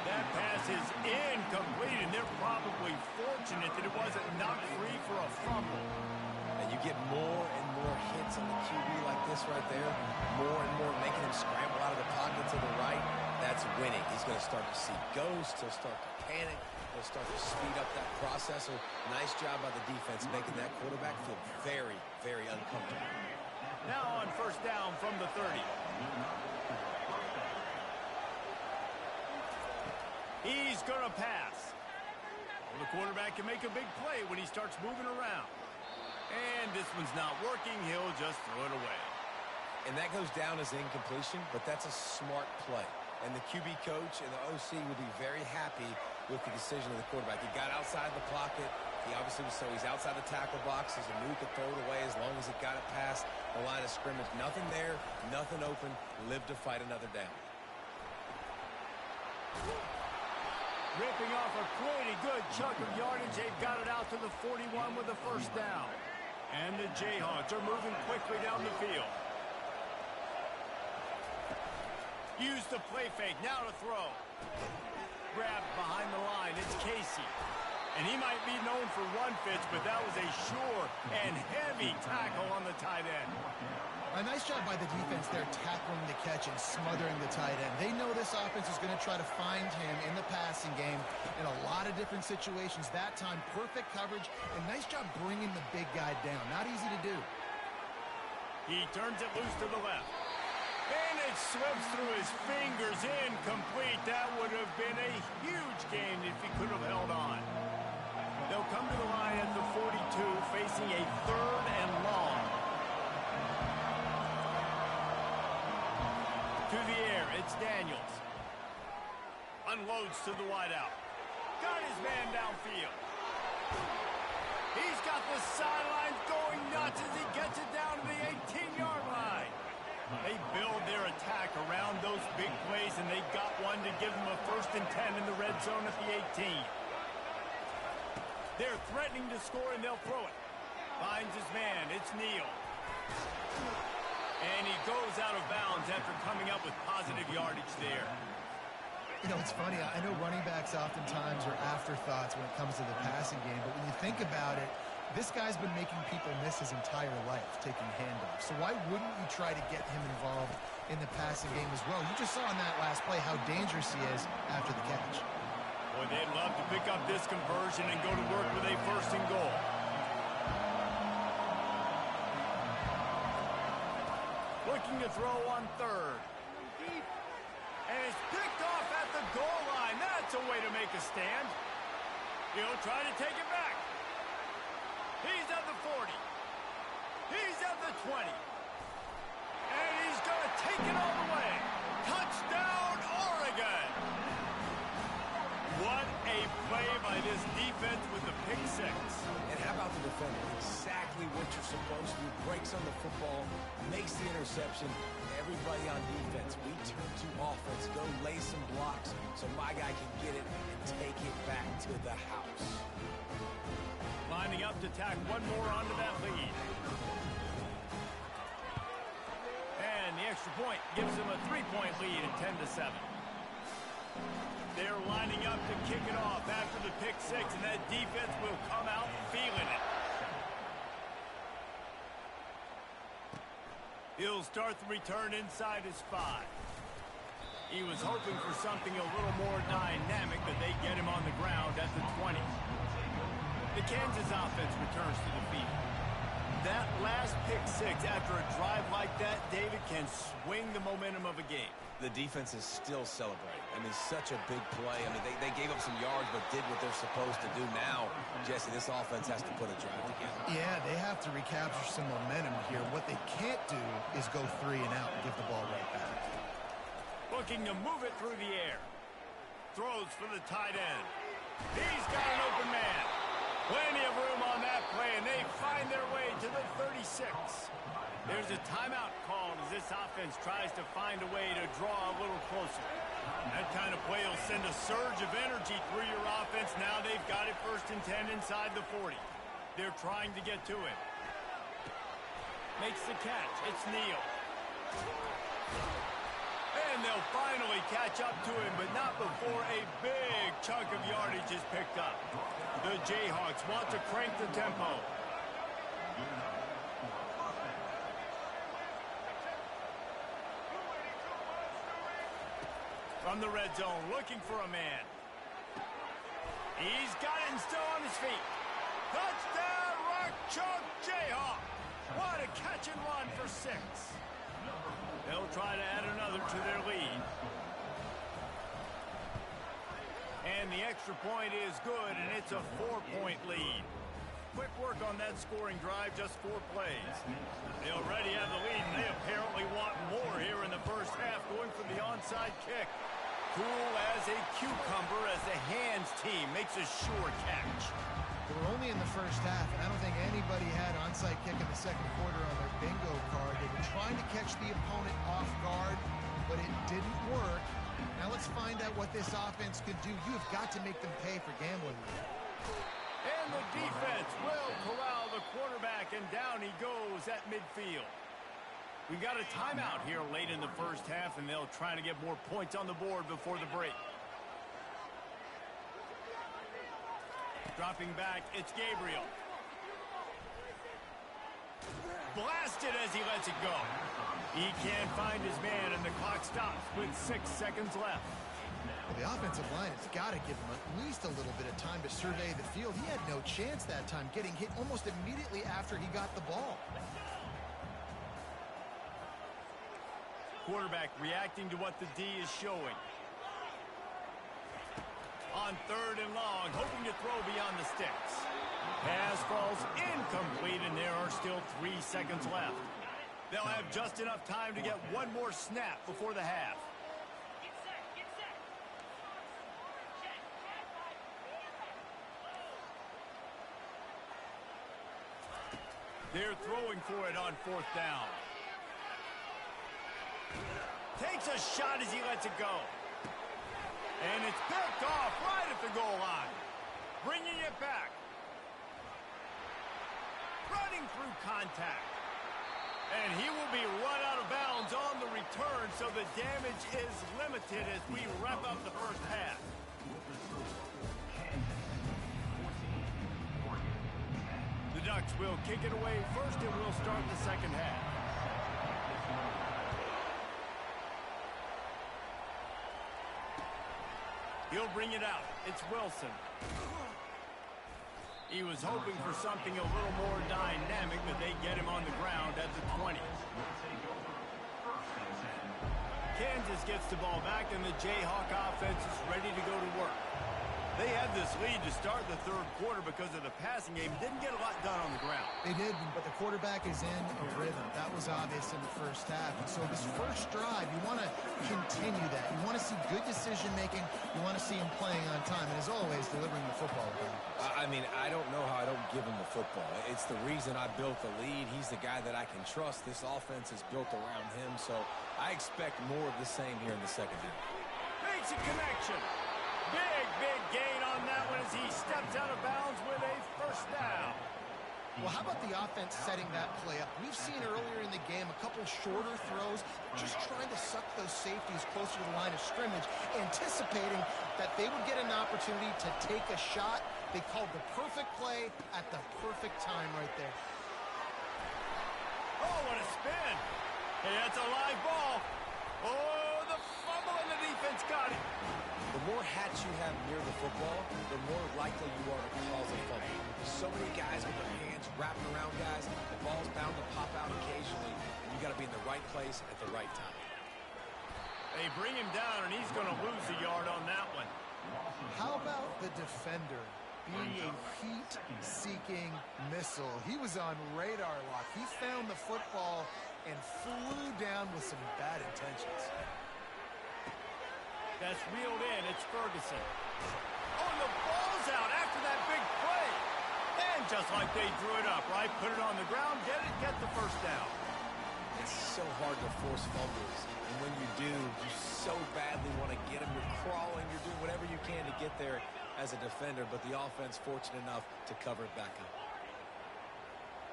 Speaker 1: That pass is incomplete, and they're probably fortunate that it wasn't knocked free for a fumble.
Speaker 2: And you get more and more hits on the QB like this right there, more and more making him scramble out of the pocket to the right. That's winning. He's going to start to see ghosts. He'll start to panic. He'll start to speed up that process. So nice job by the defense making that quarterback feel very, very uncomfortable.
Speaker 1: Now on 1st down from the 30. He's going to pass. Well, the quarterback can make a big play when he starts moving around. And this one's not working. He'll just throw it away.
Speaker 2: And that goes down as incompletion, but that's a smart play. And the QB coach and the OC will be very happy with the decision of the quarterback. He got outside the pocket. He obviously was so he's outside the tackle box. He knew he could throw it away as long as he got it past the line of scrimmage. Nothing there, nothing open. Live to fight another down.
Speaker 1: Ripping off a pretty good chunk of yardage. They've got it out to the 41 with the 1st down. And the Jayhawks are moving quickly down the field. Use the play fake. Now to throw. Grabbed behind the line. It's Casey. And he might be known for run fits, but that was a sure and heavy tackle on the tight end.
Speaker 3: A nice job by the defense there tackling the catch and smothering the tight end. They know this offense is going to try to find him in the passing game in a lot of different situations. That time, perfect coverage, and nice job bringing the big guy down. Not easy to do.
Speaker 1: He turns it loose to the left. And it slips through his fingers, incomplete. That would have been a huge gain if he could have held on. They'll come to the line at the 42, facing a 3rd and long. To the air, it's Daniels. Unloads to the wideout. Got his man downfield. He's got the sidelines going nuts as he gets it down to the 18-yard line. They build their attack around those big plays, and they got one to give them a 1st and 10 in the red zone at the 18. They're threatening to score, and they'll throw it. Finds his man. It's Neal. And he goes out of bounds after coming up with positive yardage there.
Speaker 3: You know, it's funny. I know running backs oftentimes are afterthoughts when it comes to the passing game, but when you think about it, this guy's been making people miss his entire life taking handoffs. So why wouldn't you try to get him involved in the passing game as well? You just saw in that last play how dangerous he is after the catch.
Speaker 1: Boy, they'd love to pick up this conversion and go to work with a 1st and goal. to throw on third. And it's picked off at the goal line. That's a way to make a stand. He'll try to take it back. He's at the 40. He's at the 20. And he's going to take it all the way. Touchdown, Oregon. What a play by this defense with the pick six.
Speaker 2: And how about the defender? Exactly what you're supposed to do. Breaks on the football, makes the interception. Everybody on defense, we turn to offense. Go lay some blocks so my guy can get it and take it back to the house.
Speaker 1: Lining up to tack one more onto that lead. And the extra point gives them a 3-point lead at 10-7. They're lining up to kick it off after the pick six, and that defense will come out feeling it. He'll start the return inside his 5. He was hoping for something a little more dynamic, but they get him on the ground at the 20. The Kansas offense returns to the field. That last pick six after a drive like that, David, can swing the momentum of a game.
Speaker 2: The defense is still celebrating. I mean, such a big play. I mean, they gave up some yards but did what they're supposed to do. Now, Jesse, this offense has to put a drive together.
Speaker 3: Yeah, they have to recapture some momentum here. What they can't do is go 3 and out and give the ball right back.
Speaker 1: Looking to move it through the air. Throws for the tight end. He's got an open man. Plenty of room on that play, and they find their way to the 36. There's a timeout called as this offense tries to find a way to draw a little closer. That kind of play will send a surge of energy through your offense. Now they've got it 1st and 10 inside the 40. They're trying to get to it. Makes the catch. It's Neal. And they'll finally catch up to him, but not before a big chunk of yardage is picked up. The Jayhawks want to crank the tempo. From the red zone, looking for a man. He's got it and still on his feet. Touchdown, Rock Chalk Jayhawk. What a catch and run for 6. They'll try to add another to their lead. And the extra point is good, and it's a 4-point lead. Quick work on that scoring drive, just 4 plays. They already have the lead, and they apparently want more here in the first half, going for the onside kick. Cool as a cucumber as the hands team makes a sure catch.
Speaker 3: We're only in the first half, and I don't think anybody had onside kick in the second quarter on their bingo card. They were trying to catch the opponent off guard, but it didn't work. Now let's find out what this offense could do. You've got to make them pay for gambling.
Speaker 1: And the defense will corral the quarterback, and down he goes at midfield. We've got a timeout here late in the first half, and they'll try to get more points on the board before the break. Dropping back, it's Gabriel. Blasted as he lets it go. He can't find his man, and the clock stops with 6 seconds left.
Speaker 3: Well, the offensive line has got to give him at least a little bit of time to survey the field. He had no chance that time, getting hit almost immediately after he got the ball.
Speaker 1: Quarterback reacting to what the D is showing. On 3rd and long, hoping to throw beyond the sticks. Pass falls incomplete, and there are still 3 seconds left. They'll have just enough time to get one more snap before the half. They're throwing for it on 4th down. Takes a shot as he lets it go. And it's picked off right at the goal line. Bringing it back. Running through contact. And he will be run out of bounds on the return, so the damage is limited as we wrap up the first half. The Ducks will kick it away first, and we'll start the second half. He'll bring it out. It's Wilson. He was hoping for something a little more dynamic, but they get him on the ground at the 20. Kansas gets the ball back, and the Jayhawk offense is ready to go to work. They had this lead to start the third quarter because of the passing game. Didn't get a lot done on the ground.
Speaker 3: They did, but the quarterback is in a rhythm. That was obvious in the first half. And so this first drive, you want to continue that. You want to see good decision-making. You want to see him playing on time. And as always, delivering the football.
Speaker 2: I mean, I don't know how I don't give him the football. It's the reason I built the lead. He's the guy that I can trust. This offense is built around him. So I expect more of the same here in the second half.
Speaker 1: Makes a connection. Big gain on that one as he steps out of bounds with a first down.
Speaker 3: Well, how about the offense setting that play up? We've seen earlier in the game a couple shorter throws, just trying to suck those safeties closer to the line of scrimmage, anticipating that they would get an opportunity to take a shot. They called the perfect play at the perfect time right there.
Speaker 1: Oh, what a spin. Hey, that's a live ball. Oh, the fumble, and the defense got it.
Speaker 2: The more hats you have near the football, the more likely you are to cause a fumble. So many guys with their hands wrapping around guys, the ball's bound to pop out occasionally, and you got to be in the right place at the right time.
Speaker 1: They bring him down, and he's going to lose a yard on that one.
Speaker 3: How about the defender being a heat-seeking missile? He was on radar lock. He found the football and flew down with some bad intentions.
Speaker 1: That's reeled in. It's Ferguson. Oh, and the ball's out after that big play. And just like they drew it up, right? Put it on the ground, get it, get the first down.
Speaker 2: It's so hard to force fumbles. And when you do, you so badly want to get them. You're crawling. You're doing whatever you can to get there as a defender. But the offense fortunate enough to cover it back up.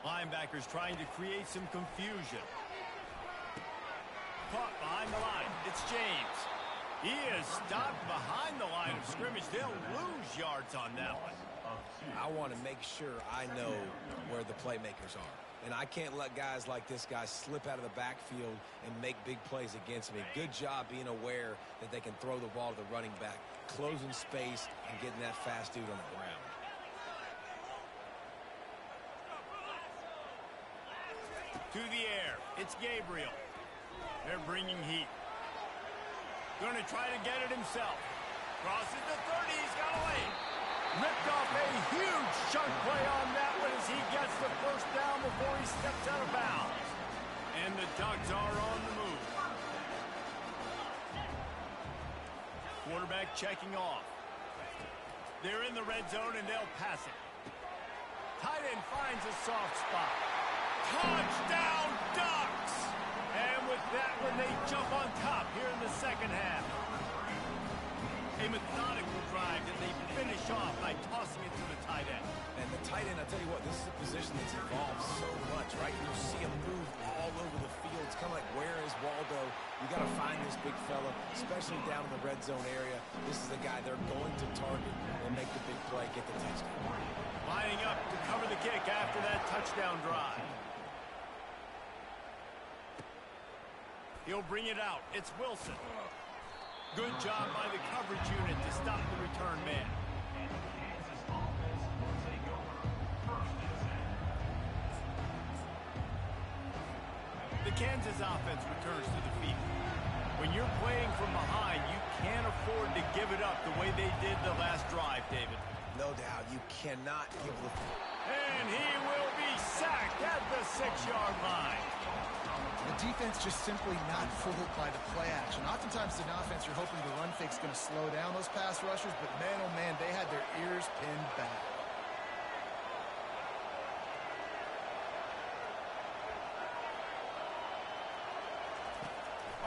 Speaker 1: Linebackers trying to create some confusion. Caught behind the line. It's James. He is stopped behind the line of scrimmage. They'll lose yards on that one.
Speaker 2: I want to make sure I know where the playmakers are. And I can't let guys like this guy slip out of the backfield and make big plays against me. Good job being aware that they can throw the ball to the running back, closing space, and getting that fast dude on the ground.
Speaker 1: To the air. It's Gabriel. They're bringing heat. Going to try to get it himself. Crosses the 30. He's got away. Ripped off a huge chunk play on that one as he gets the first down before he steps out of bounds. And the Ducks are on the move. Quarterback checking off. They're in the red zone and they'll pass it. Tight end finds a soft spot. Touchdown Ducks! And with that one, they jump on top here in the second half. A methodical drive that they finish off by tossing it to the tight end.
Speaker 2: And the tight end, I'll tell you what, this is a position that's evolved so much, right? You see him move all over the field. It's kind of like, where is Waldo? You got to find this big fella, especially down in the red zone area. This is the guy they're going to target and make the big play, get the touchdown.
Speaker 1: Lining up to cover the kick after that touchdown drive. He'll bring it out. It's Wilson. Good job by the coverage unit to stop the return man. The Kansas offense returns to the field. When you're playing from behind, you can't afford to give it up the way they did the last drive, David.
Speaker 2: No doubt, you cannot give the...
Speaker 1: And he will be sacked at the 6-yard line.
Speaker 3: The defense just simply not fooled by the play action. Oftentimes, in offense, you're hoping the run fake's going to slow down those pass rushers, but man, oh man, they had their ears pinned back.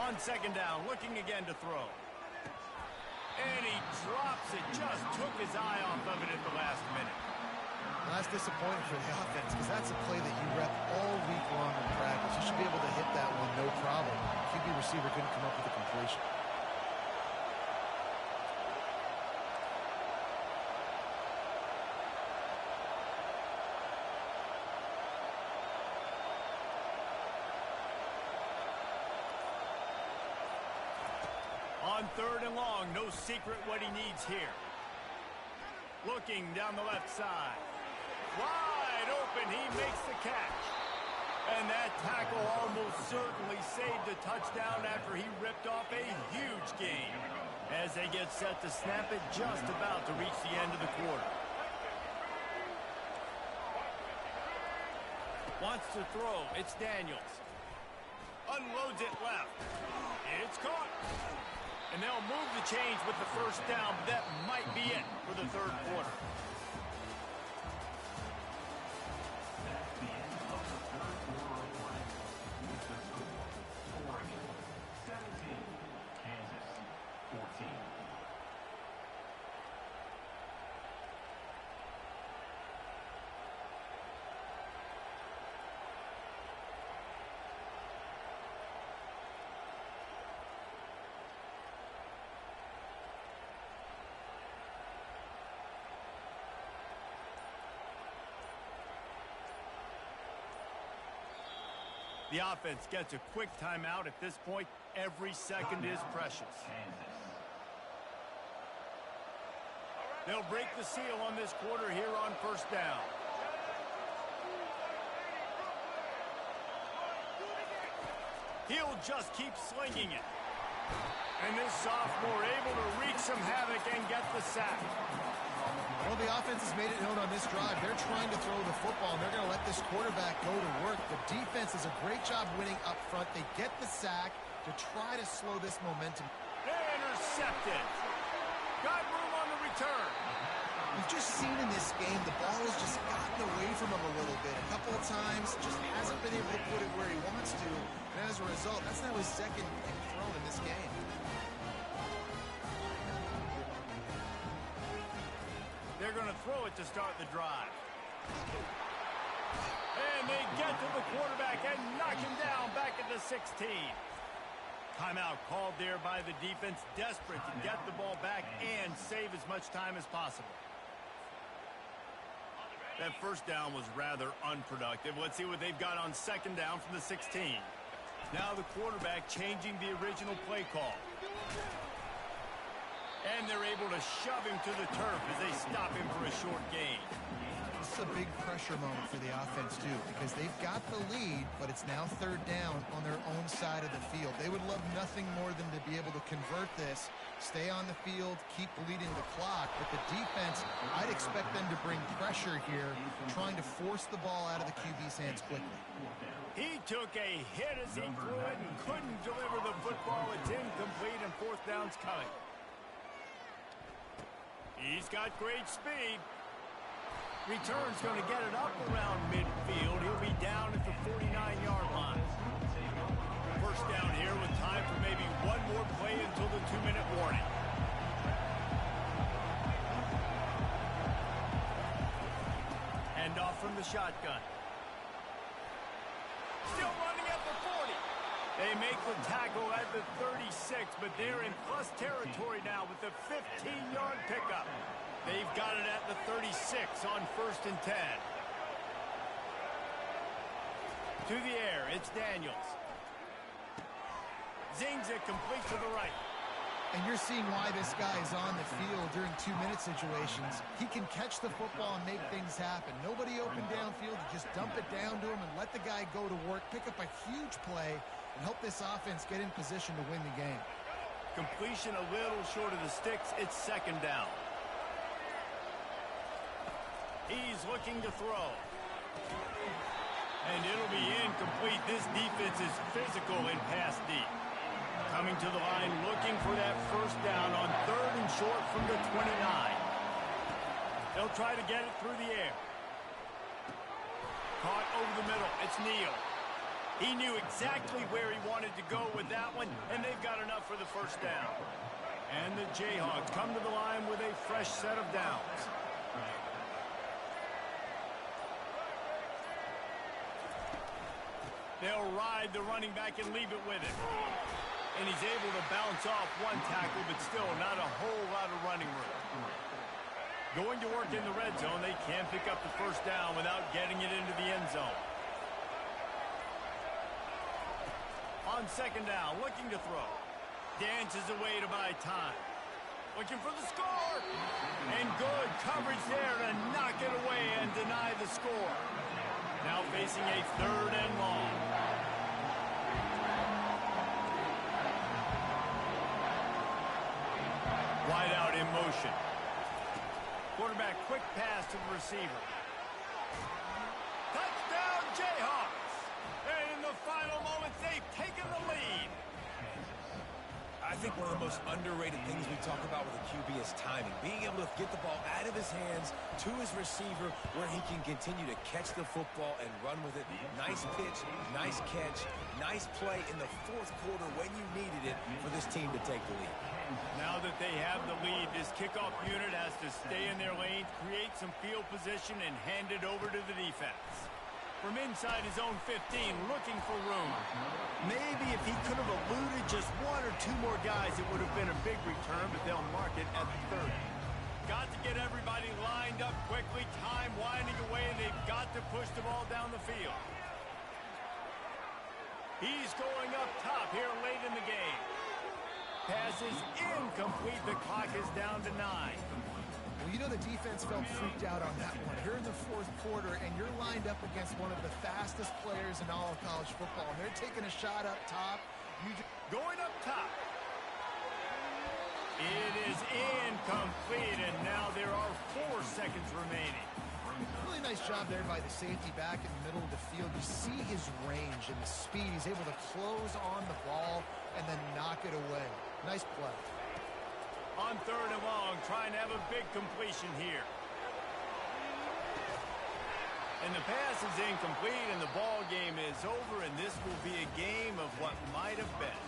Speaker 1: On second down, looking again to throw. And he drops it, just took his eye off of it at the last minute.
Speaker 3: Well, that's disappointing for the offense because that's a play that you rep all week long in practice. You should be able to hit that one no problem. QB receiver couldn't come up with a completion.
Speaker 1: On third and long, no secret what he needs here. Looking down the left side. Wide open, he makes the catch. And that tackle almost certainly saved a touchdown after he ripped off a huge gain. As they get set to snap it, just about to reach the end of the quarter. Wants to throw. It's Daniels. Unloads it left. It's caught. And they'll move the chains with the first down. That might be it for the third quarter.
Speaker 4: That's the end of the third quarter of play. With the score, Oregon 17, Kansas 14.
Speaker 1: The offense gets a quick timeout. At this point, every second is precious.
Speaker 4: Kansas.
Speaker 1: They'll break the seal on this quarter here on first down. He'll just keep slinging it. And this sophomore able to wreak some havoc and get the sack.
Speaker 3: Well, the offense has made it known on this drive. They're trying to throw the football, and they're going to let this quarterback go to work. The defense does a great job winning up front. They get the sack to try to slow this momentum.
Speaker 1: Intercepted. Got room on the return.
Speaker 3: We've just seen in this game, the ball has just gotten away from him a little bit. A couple of times, just hasn't been able to put it where he wants to. And as a result, that's now his second throw in this game.
Speaker 1: They're going to throw it to start the drive. And they get to the quarterback and knock him down back at the 16. Timeout called there by the defense, desperate to get the ball back and save as much time as possible. That first down was rather unproductive. Let's see what they've got on second down from the 16. Now the quarterback changing the original play call. And they're able to shove him to the turf as they stop him for a short gain.
Speaker 3: This is a big pressure moment for the offense, too, because they've got the lead, but it's now third down on their own side of the field. They would love nothing more than to be able to convert this, stay on the field, keep bleeding the clock. But the defense, I'd expect them to bring pressure here, trying to force the ball out of the QB's hands quickly.
Speaker 1: He took a hit as he threw it and couldn't deliver the football. It's incomplete and fourth down's coming. He's got great speed. Return's going to get it up around midfield. He'll be down at the 49-yard line. First down here with time for maybe one more play until the 2-minute warning. Handoff from the shotgun. Still running at the 40. They make the tackle at the 36, but they're in plus territory now with the 15-yard pickup. They've got it at the 36 on first and 10. To the air, it's Daniels. Zings it complete to the right.
Speaker 3: And you're seeing why this guy is on the field during 2-minute situations. He can catch the football and make things happen. Nobody open downfield. You just dump it down to him and let the guy go to work, pick up a huge play, and help this offense get in position to win the game.
Speaker 1: Completion a little short of the sticks. It's second down. He's looking to throw. And it'll be incomplete. This defense is physical and pass deep. Coming to the line, looking for that first down on third and short from the 29. They'll try to get it through the air. Caught over the middle. It's Neal. He knew exactly where he wanted to go with that one, and they've got enough for the first down. And the Jayhawks come to the line with a fresh set of downs. They'll ride the running back and leave it with him. And he's able to bounce off one tackle, but still not a whole lot of running room. Going to work in the red zone, they can't pick up the first down without getting it into the end zone. On second down, looking to throw. Dances away to buy time. Looking for the score. And good coverage there to knock it away and deny the score. Now facing a 3rd and long. Wide out in motion. Quarterback quick pass to the receiver. Touchdown Jayhawks! And in the final moments, they've taken the lead.
Speaker 2: I think one of the most underrated things we talk about with a QB is timing. Being able to get the ball out of his hands to his receiver where he can continue to catch the football and run with it. Nice pitch, nice catch, nice play in the 4th quarter when you needed it for this team to take the lead.
Speaker 1: Now that they have the lead, this kickoff unit has to stay in their lane, create some field position, and hand it over to the defense. From inside his own 15, looking for room. Maybe if he could have eluded just 1 or 2 more guys, it would have been a big return, but they'll mark it at the 30. Got to get everybody lined up quickly, time winding away, and they've got to push the ball down the field. He's going up top here late in the game. Pass is incomplete. The clock is down to 9.
Speaker 3: Well, you know the defense felt freaked out on that one. You're in the 4th quarter, and you're lined up against one of the fastest players in all of college football. And they're taking a shot up top.
Speaker 1: Going up top. It is incomplete, and now there are 4 seconds remaining.
Speaker 3: Really nice job there by the safety back in the middle of the field. You see his range and the speed. He's able to close on the ball and then knock it away. Nice play.
Speaker 1: On 3rd and long, trying to have a big completion here. And the pass is incomplete, and the ball game is over, and this will be a game of what might have been.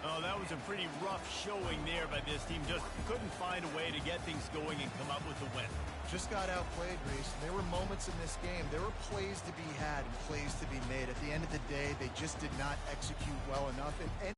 Speaker 1: Oh, that was a pretty rough showing there by this team. Just couldn't find a way to get things going and come up with the win.
Speaker 3: Just got outplayed, Reese. There were moments in this game. There were plays to be had and plays to be made. At the end of the day, they just did not execute well enough. And